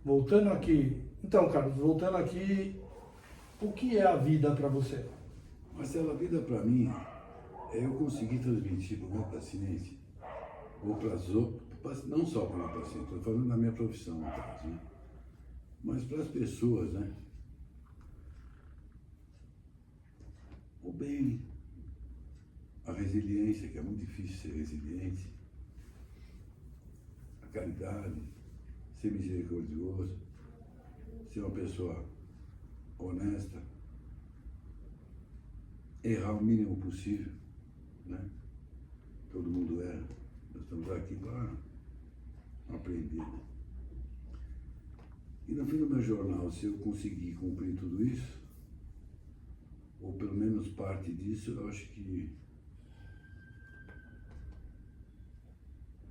Voltando aqui. Então, Carlos, voltando aqui, o que é a vida para você? Marcelo, a vida para mim é eu conseguir transmitir para o meu paciente, ou para as outras, não só para o meu paciente, estou falando da minha profissão, no caso, né? Mas para as pessoas, né? O bem, a resiliência, que é muito difícil ser resiliente, a caridade, ser misericordioso, ser uma pessoa honesta, errar o mínimo possível, né? Todo mundo erra. Nós estamos aqui para aprender, né? E no fim do meu jornal, se eu conseguir cumprir tudo isso, ou pelo menos parte disso, eu acho que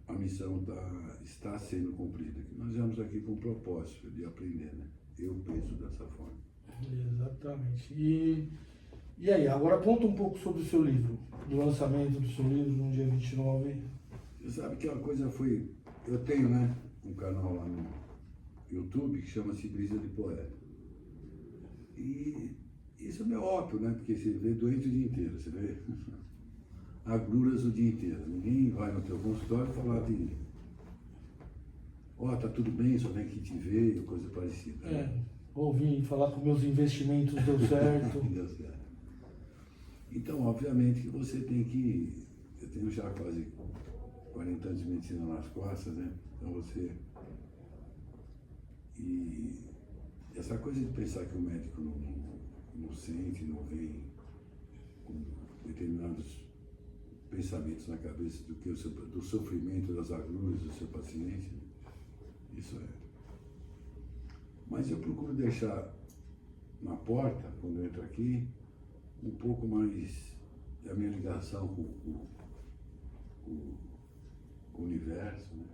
a missão está sendo cumprida. Nós viemos aqui com o propósito de aprender, né? Eu penso dessa forma. Exatamente. E aí, agora conta um pouco sobre o seu livro, do lançamento do seu livro no dia 29. Você sabe que uma coisa foi... Eu tenho, né, um canal lá no YouTube que chama-se Brisa de Poeta. E isso é meu ópio, né? Porque você vê doente o dia inteiro, você vê agruras o dia inteiro. Ninguém vai no teu consultório falar de... Tá tudo bem, só vem aqui te ver, coisa parecida. Né? Ouvi falar que meus investimentos deu certo. Deu certo. Então, obviamente que você tem que... Eu tenho já quase 40 anos de medicina nas costas, né? Então você... E essa coisa de pensar que o médico não sente, não vem com determinados pensamentos na cabeça do sofrimento, das agruras do seu paciente, isso é. Mas eu procuro deixar na porta, quando eu entro aqui, um pouco mais da minha ligação com o universo, né?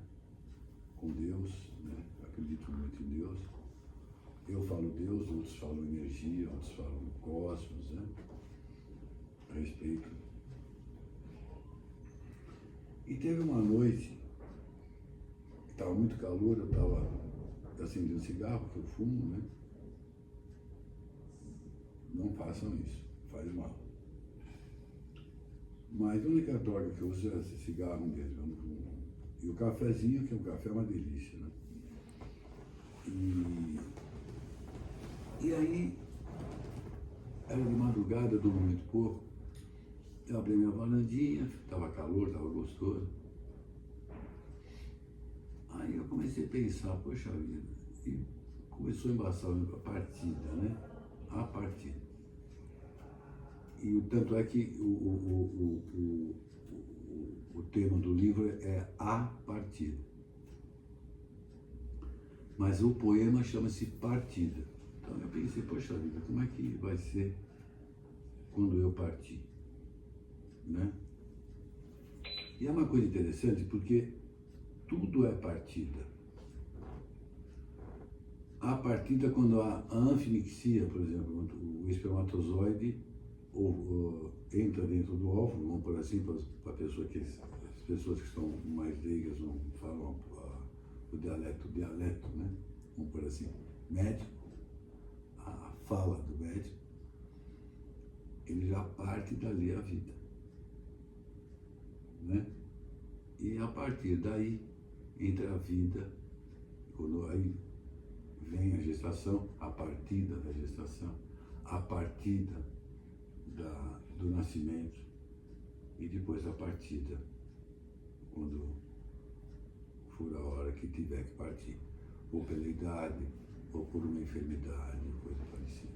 Com Deus, né? Acredito muito em Deus. Eu falo Deus, outros falam energia, outros falam cosmos, né? A respeito. E teve uma noite, estava muito calor, eu estava acendendo um cigarro, que eu fumo, né? Não façam isso, faz mal. Mas a única droga que eu uso é esse cigarro mesmo, eu não fumo. E o cafezinho, que é um café, é uma delícia, né? E aí, era de madrugada, eu dormi muito pouco. Eu abri minha varandinha, estava calor, estava gostoso. Aí eu comecei a pensar, poxa vida, e começou a embaçar a partida, né? A partida. E tanto é que o tema do livro é A Partida. Mas o poema chama-se Partida. Então eu pensei, poxa vida, como é que vai ser quando eu partir? Né? E é uma coisa interessante porque tudo é partida. A partida quando há a anfinixia, por exemplo, o espermatozoide entra dentro do óvulo, vamos por assim, para pessoa que as pessoas que estão mais leigas não falam o dialeto, né? Vamos por assim, médico, a fala do médico, ele já parte dali a vida, né? E a partir daí entra a vida, quando aí vem a gestação, a partida da gestação, a partida do nascimento e depois a partida, quando for a hora que tiver que partir, ou pela idade, ou por uma enfermidade, coisa parecida.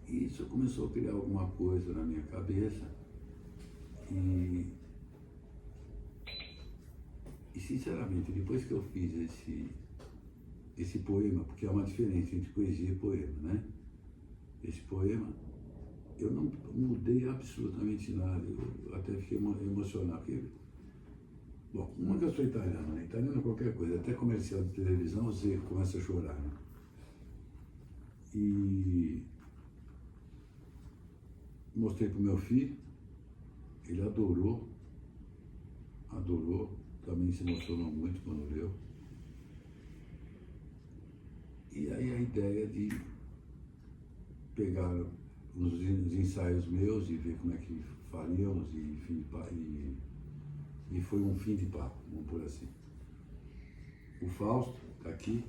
E isso começou a criar alguma coisa na minha cabeça e sinceramente, depois que eu fiz esse poema, porque há uma diferença entre poesia e poema, né? Esse poema, eu não mudei absolutamente nada, eu até fiquei emocionado, porque, bom, uma que eu sou italiano, né? Italiano é qualquer coisa, até comercial de televisão você começa a chorar, né? E mostrei para o meu filho, ele adorou, também se emocionou muito quando leu. E aí a ideia de pegar uns ensaios meus e ver como é que faríamos, e foi um fim de papo, vamos por assim. O Fausto está aqui,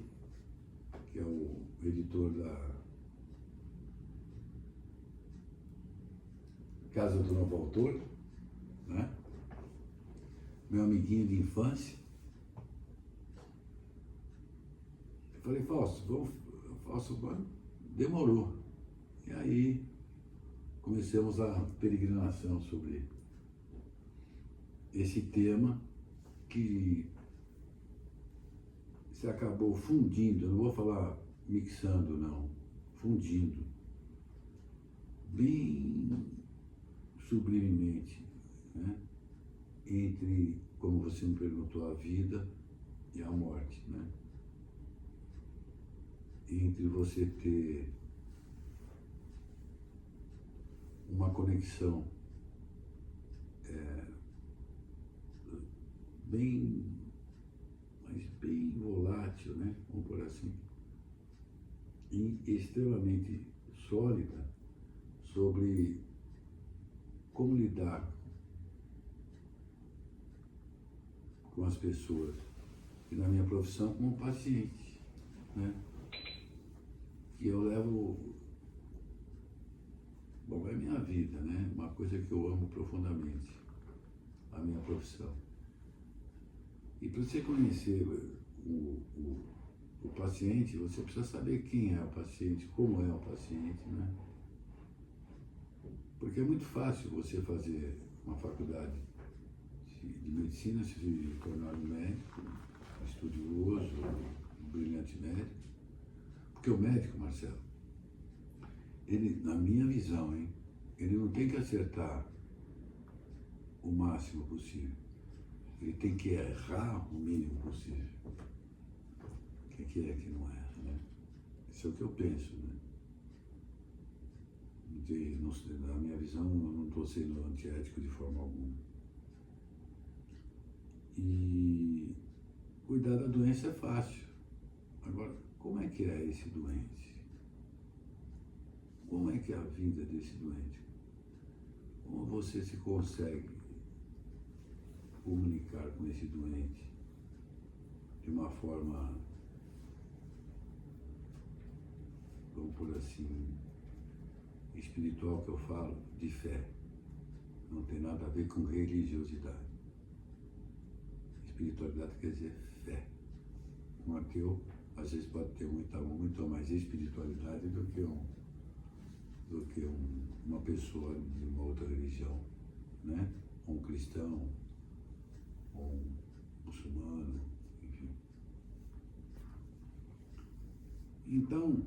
que é o editor da Casa do Novo Autor, né? Meu amiguinho de infância. Eu falei, Fausto, demorou. E aí começamos a peregrinação sobre esse tema que se acabou fundindo, eu não vou falar mixando não, fundindo, bem sublimemente, né? Entre, como você me perguntou, a vida e a morte, né? Entre você ter uma conexão mas bem volátil, né? Vamos por assim, e extremamente sólida sobre como lidar com as pessoas, e na minha profissão como paciente, né? Que eu levo, bom, é minha vida, né? Uma coisa que eu amo profundamente, a minha profissão. E para você conhecer o paciente, você precisa saber quem é o paciente, como é o paciente, né? Porque é muito fácil você fazer uma faculdade de medicina, se tornar um médico, estudioso, um brilhante médico. Porque o médico, Marcelo, ele, na minha visão, ele não tem que acertar o máximo possível. Ele tem que errar o mínimo possível. Quem que é que não erra, né? Isso é o que eu penso, né? Na minha visão, eu não estou sendo antiético de forma alguma. E cuidar da doença é fácil. Agora, como é que é esse doente? Como é que é a vida desse doente? Como você se consegue comunicar com esse doente de uma forma, vamos por assim, espiritual, que eu falo, de fé. Não tem nada a ver com religiosidade. Espiritualidade quer dizer fé. Um ateu, às vezes, pode ter muito mais espiritualidade do que uma pessoa de uma outra religião, né? Um cristão, um muçulmano, enfim. Então,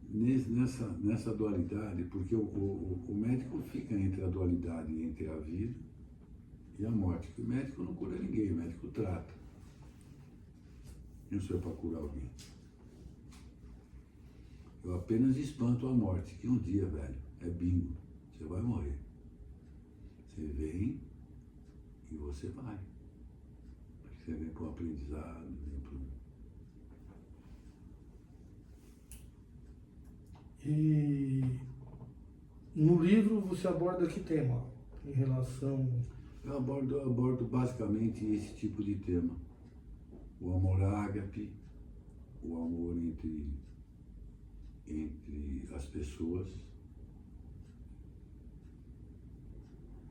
nessa dualidade, porque o médico fica entre a dualidade entre a vida e a morte, porque o médico não cura ninguém, o médico trata. Eu sou para curar alguém. Eu apenas espanto a morte, que um dia, velho, é bingo, você vai morrer. Você vem e você vai. Você vem para o aprendizado, vem para o... E no livro você aborda que tema em relação... Eu abordo basicamente esse tipo de tema. O amor ágape, o amor entre as pessoas,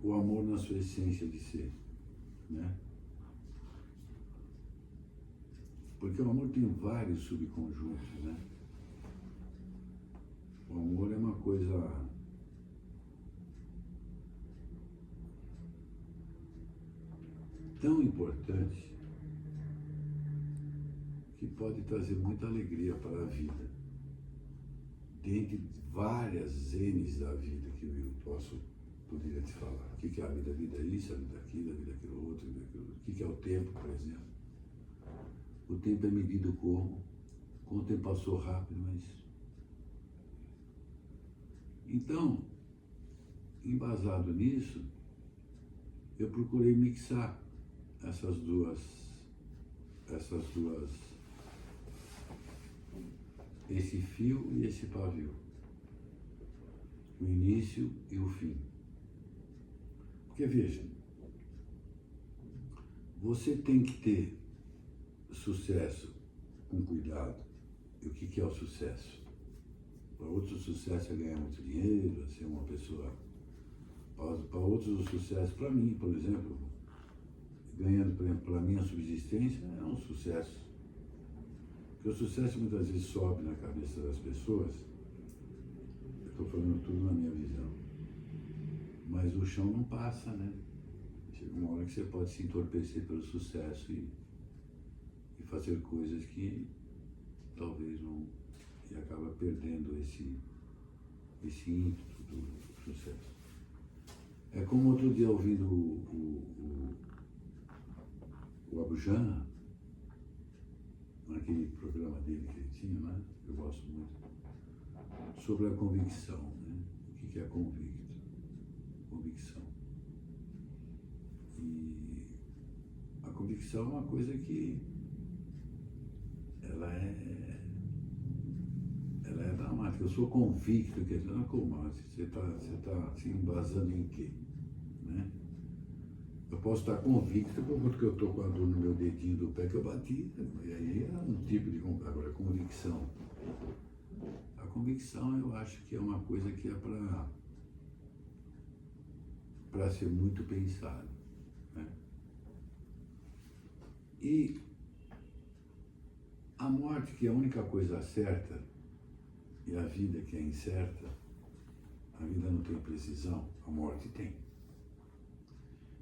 o amor na sua essência de ser, né? Porque o amor tem vários subconjuntos, né? O amor é uma coisa tão importante que pode trazer muita alegria para a vida. Dentre várias N's da vida que eu poderia te falar. O que é a vida? A vida é isso, a vida é aquilo, a vida é aquilo outro, a vida é aquilo outro. O que é o tempo, por exemplo? O tempo é medido como? O tempo passou rápido, mas... Então, embasado nisso, eu procurei mixar essas duas esse fio e esse pavio, o início e o fim. Porque veja, você tem que ter sucesso com cuidado. E o que é o sucesso? Para outros, o sucesso é ganhar muito dinheiro, é ser uma pessoa. Para outros, o sucesso, para mim, por exemplo, ganhando, por exemplo, para a minha subsistência, é um sucesso. Porque o sucesso muitas vezes sobe na cabeça das pessoas. Eu estou falando tudo na minha visão. Mas o chão não passa, né? Chega uma hora que você pode se entorpecer pelo sucesso e fazer coisas que talvez não. E acaba perdendo esse ímpeto do sucesso. É como outro dia ouvindo o Abu Janra, naquele programa dele que ele tinha, né? Eu gosto muito, sobre a convicção, né? O que é convicto? Convicção. E a convicção é uma coisa que ela é dramática. Eu sou convicto, quer dizer, como? Você está se embasando em quê? Né? Eu posso estar convicto porque eu estou com a dor no meu dedinho do pé que eu bati, e aí é um tipo de agora, convicção. A convicção eu acho que é uma coisa que é para ser muito pensado. Né? E a morte, que é a única coisa certa, e a vida que é incerta, a vida não tem precisão, a morte tem.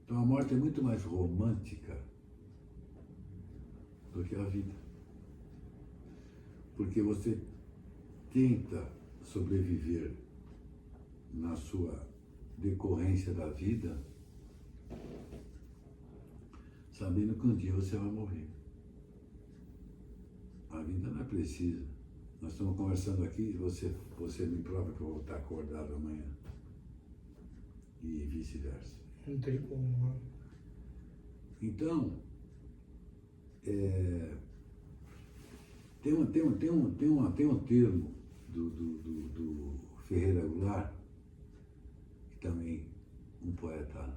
Então a morte é muito mais romântica do que a vida. Porque você tenta sobreviver na sua decorrência da vida, sabendo que um dia você vai morrer. A vida não é precisa. Nós estamos conversando aqui, você me prova que eu vou estar acordado amanhã. E vice-versa. Não tem como, né? Então, tem um termo do Ferreira Goulart, que também um poeta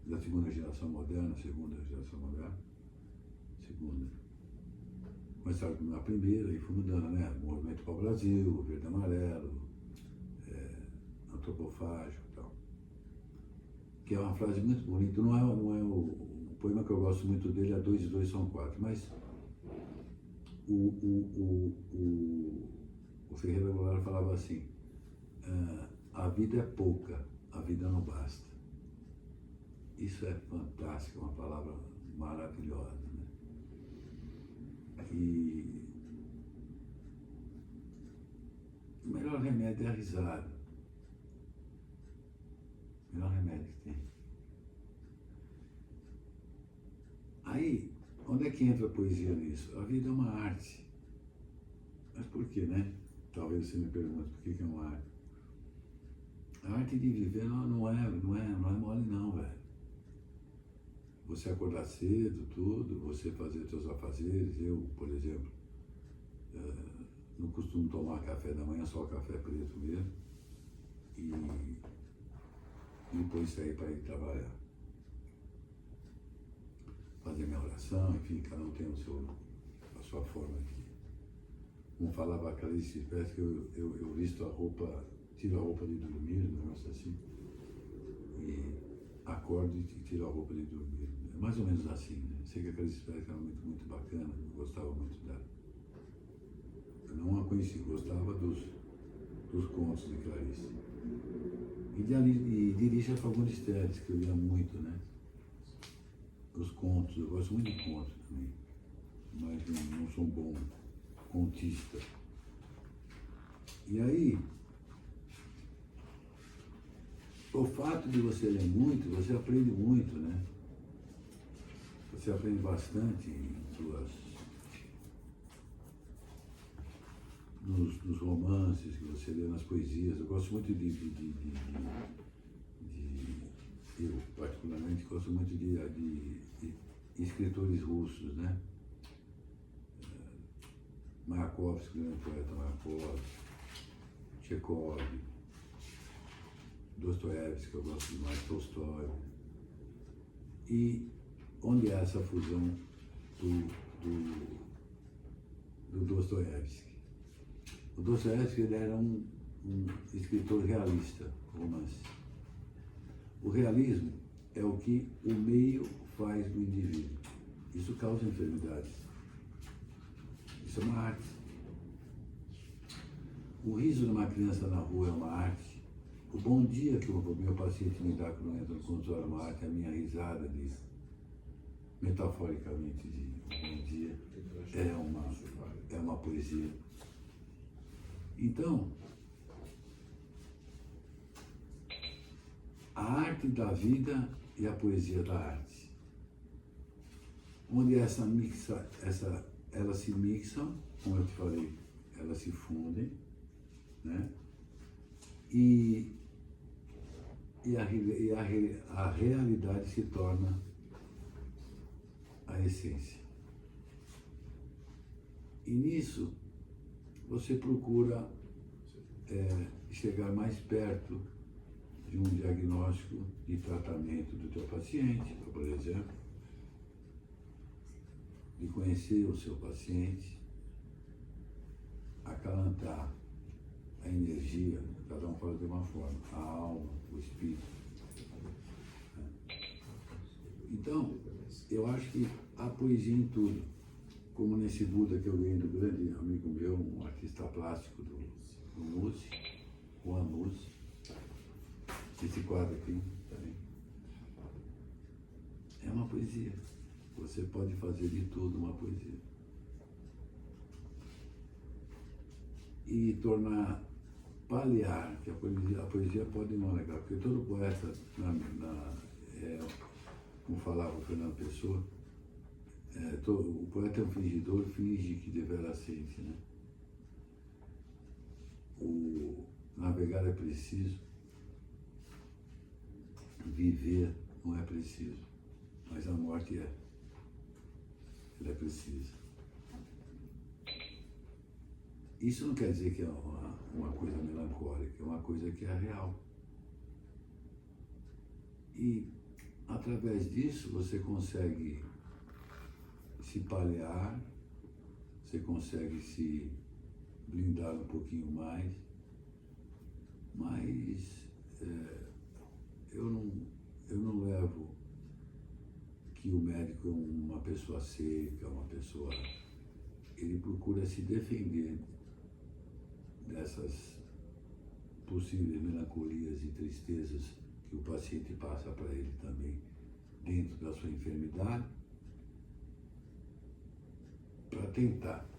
da segunda geração moderna, começaram na primeira e foi mudando, né? Movimento para o Brasil, Verde e Amarelo, antropofágico e tal. Que é uma frase muito bonita, não é o poema que eu gosto muito dele, é 2 e 2 são 4, mas o Ferreira Goulart falava assim, a vida é pouca, a vida não basta. Isso é fantástico, é uma palavra maravilhosa, né? E o melhor remédio é a risada. O melhor remédio que tem. Aí, onde é que entra a poesia nisso? A vida é uma arte. Mas por quê, né? Talvez você me pergunte por que é uma arte. A arte de viver não é mole não, velho. Você acordar cedo, tudo, você fazer seus afazeres. Eu, por exemplo, não costumo tomar café da manhã, só café preto mesmo. E depois sair para ir trabalhar. Fazer minha oração, enfim, cada um tem a sua forma aqui. Como falava a Clarice, parece que eu visto a roupa, tiro a roupa de dormir, um negócio assim, e acordo e tiro a roupa de dormir. É mais ou menos assim, né? Sei que a Clarice Lispector era muito bacana, eu gostava muito dela. Eu não a conheci, gostava dos contos de Clarice. E de Lígia Fagundes Telles, que eu lia muito, né? Os contos, eu gosto muito de contos também, mas não sou um bom contista. E aí, o fato de você ler muito, você aprende muito, né? Você aprende bastante nos romances que você lê, nas poesias. Eu gosto muito eu particularmente gosto muito de escritores russos, né? Mayakovsky, grande poeta Mayakovsky, Chekhov, Dostoiévski, que eu gosto demais, Tolstói. E onde é essa fusão do Dostoiévski? O Dostoiévski ele era um escritor realista, romance. O realismo é o que o meio faz do indivíduo. Isso causa enfermidades. Isso é uma arte. O riso de uma criança na rua é uma arte. O bom dia que o meu paciente me dá quando entra no consultório é uma arte. A minha risada diz, metaforicamente, de bom dia, é uma poesia. Então, a arte da vida e a poesia da arte. Onde elas se mixam, como eu te falei, elas se fundem, né? E a realidade se torna a essência. E nisso, você procura chegar mais perto de um diagnóstico de tratamento do teu paciente, por exemplo, de conhecer o seu paciente, acalantar a energia, cada um fala de uma forma, a alma, o espírito. Então, eu acho que há poesia em tudo, como nesse Buda que eu ganhei do grande amigo meu, um artista plástico do Mussi, Juan Mussi, esse quadro aqui também. É uma poesia. Você pode fazer de tudo uma poesia. E tornar, paliar, que a poesia pode não alegar, porque todo poeta, como falava o Fernando Pessoa, o poeta é um fingidor, finge que deveras sente, né? O navegar é preciso, viver não é preciso, mas a morte é. Ela é precisa. Isso não quer dizer que é uma coisa melancólica, é uma coisa que é real. E através disso você consegue se paliar, você consegue se blindar um pouquinho mais, mas eu não levo que o médico é uma pessoa seca, uma pessoa... Ele procura se defender dessas possíveis melancolias e tristezas que o paciente passa para ele também dentro da sua enfermidade, para tentar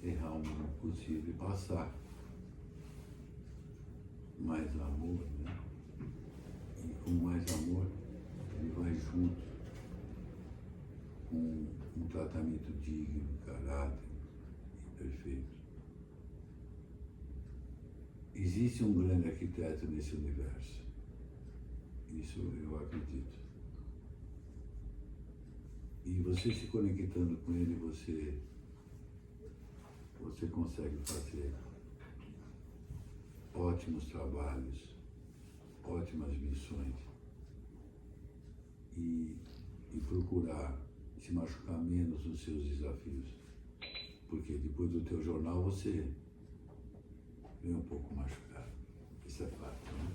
errar o mínimo possível e passar mais amor, né? E com mais amor, ele vai junto com um tratamento digno, caráter e perfeito. Existe um grande arquiteto nesse universo. Isso eu acredito. E você se conectando com ele, você consegue fazer ótimos trabalhos, ótimas missões e procurar se machucar menos nos seus desafios. Porque depois do teu jornal você vem um pouco machucado. Isso é fato, né?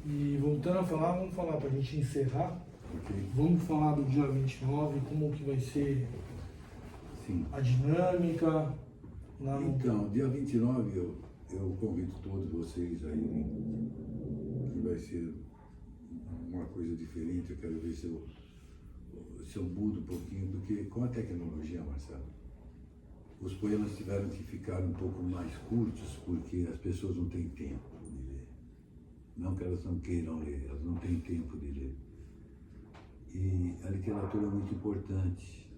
E voltando a falar, vamos falar para a gente encerrar. Okay. Vamos falar do dia 29, como que vai ser Sim. A dinâmica. Então, dia 29 eu convido todos vocês aí, que vai ser uma coisa diferente. Eu quero ver se eu mudo um pouquinho, porque com a tecnologia, Marcelo, os poemas tiveram que ficar um pouco mais curtos, porque as pessoas não têm tempo de ler. Não que elas não queiram ler, elas não têm tempo de ler. E a literatura é muito importante,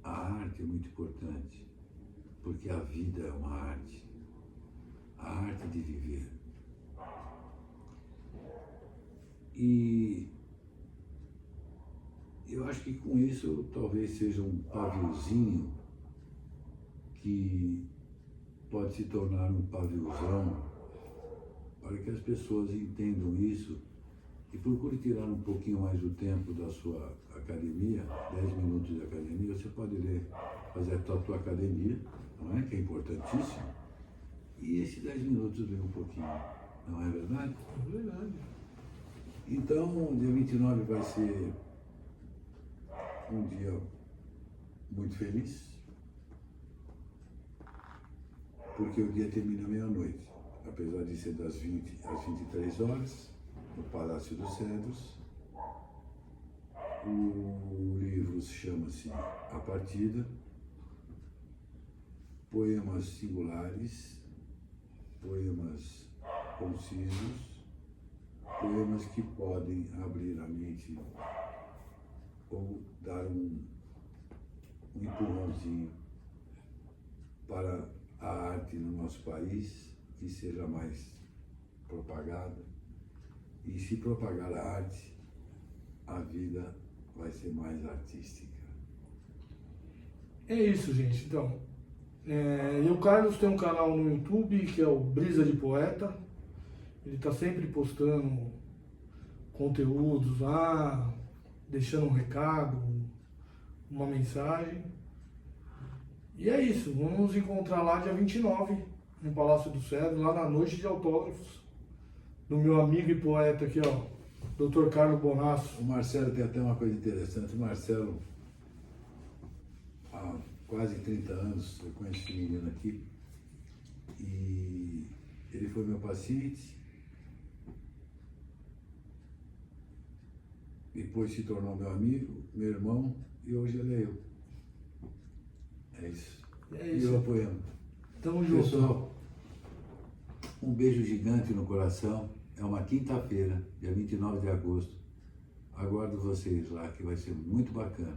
a arte é muito importante, porque a vida é uma arte, a arte de viver. E acho que com isso talvez seja um paviozinho que pode se tornar um paviozão, para que as pessoas entendam isso e procure tirar um pouquinho mais do tempo da sua academia, 10 minutos de academia. Você pode fazer a tua academia, não é? Que é importantíssimo, e esses 10 minutos ler um pouquinho, não é verdade? É verdade. Então, dia 29 vai ser um dia muito feliz, porque o dia termina meia-noite, apesar de ser das 20 às 23 horas, no Palácio dos Cedros. O livro chama-se A Partida, poemas singulares, poemas concisos, poemas que podem abrir a mente ou dar um empurrãozinho para a arte no nosso país, que seja mais propagada. E se propagar a arte, a vida vai ser mais artística. É isso, gente. Então, e o Carlos tem um canal no YouTube que é o Brisa de Poeta. Ele está sempre postando conteúdos lá, deixando um recado, uma mensagem. E é isso, vamos nos encontrar lá dia 29, no Palácio do Cedro, lá na noite de autógrafos, do meu amigo e poeta aqui, ó, Dr. Carlos Bonasso. O Marcelo tem até uma coisa interessante. O Marcelo, há quase 30 anos, eu conheço esse menino aqui, e ele foi meu paciente, depois se tornou meu amigo, meu irmão, e hoje ele é eu. É isso. É E isso. eu apoiando. Tamo junto. Pessoal, um beijo gigante no coração. É uma quinta-feira, dia 29 de agosto. Aguardo vocês lá, que vai ser muito bacana.